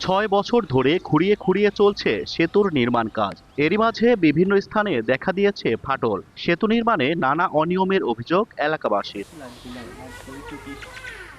৬ বছর ধরে খুঁড়িয়ে খুঁড়িয়ে চলছে সেতুর নির্মাণ কাজ। এরই মাঝে বিভিন্ন স্থানে দেখা দিয়েছে ফাটল। সেতু নির্মাণে নানা অনিয়মের অভিযোগ এলাকাবাসীর।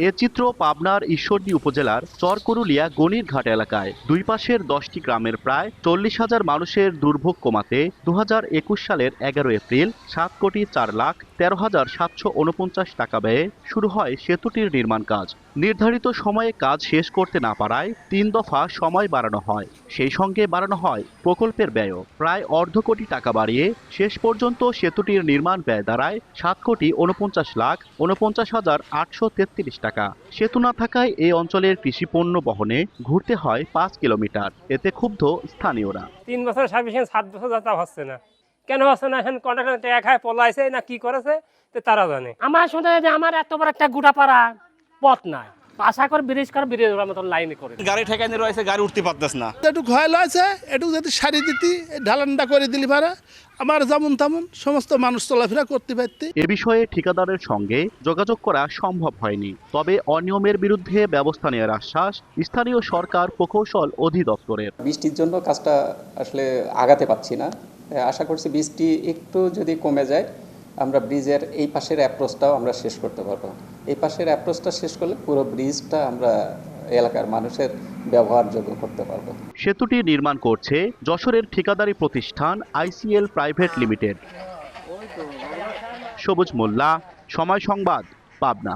এ চিত্র পাবনার ঈশ্বরদী উপজেলার চরকরুলিয়া গণিরঘাট এলাকায়। দুই পাশের ১০টি গ্রামের প্রায় ৪০,০০০ মানুষের দুর্ভোগ কমাতে ২০২১ সালের ১১ এপ্রিল ৭,৪,১৩,৭৪৯ টাকা ব্যয়ে শুরু হয় সেতুটির নির্মাণ কাজ। নির্ধারিত সময়ে কাজ শেষ করতে না পারায় ৩ দফা সময় বাড়ানো হয়। সেই সঙ্গে বাড়ানো হয় প্রকল্পের ব্যয়ও। প্রায় অর্ধ কোটি টাকা বাড়িয়ে শেষ পর্যন্ত সেতুটির নির্মাণ ব্যয় দাঁড়ায় ৭,৪৯,৪৯,৮৩৩ টাকা। সেতু না থাকায় এই অঞ্চলের কৃষিপণ্য বহনে ঘুরতে হয় ৫ কিলোমিটার। এতে ক্ষুব্ধ স্থানীয়রা। ৩ বছর সার্ভিসিং ৭ বছর যাতা হচ্ছে না, কেন হচ্ছে না? এখন কন্ট্রাক্টর টাকা খায় পলাইছে না কি করেছে তারা জানে। আমার শুনে যে আমার এত বড় একটা গোটাপাড়া পথ নাই, আশা করে ব্রিজের মতন লাইনে করে গাড়ি ঠেকানি রয়েছে, গাড়ি উঠতে পারতেছ না। একটু ঘয় লয়েছে, একটু যদি সারি দিতি ঢালানটা করে দিলি পারে আমার যেমন তেমন সমস্ত মানুষ চলাফেরা করতে পারতি। এ বিষয়ে ঠিকাদারের সঙ্গে যোগাযোগ করা সম্ভব হয়নি। তবে অনিয়মের বিরুদ্ধে ব্যবস্থা নেওয়ার আশ্বাস স্থানীয় সরকার প্রকৌশল অধিদপ্তরের। বৃষ্টির জন্য কাজটা আসলে আগাতে পারছি না। আশা করছি বৃষ্টি একটু যদি কমে যায় আমরা ব্রিজের এই পাশের অ্যাপ্রোচটাও আমরা শেষ করতে পারবো। এই পাশের অ্যাপ্রোচটা শেষ করলে পুরো ব্রিজটা আমরা এলাকার মানুষের ব্যবহারযোগ্য করতে পারবো। সেতুটি নির্মাণ করছে যশোরের ঠিকাদারি প্রতিষ্ঠান ICL প্রাইভেট লিমিটেড। সবুজ মোল্লা, সময় সংবাদ, পাবনা।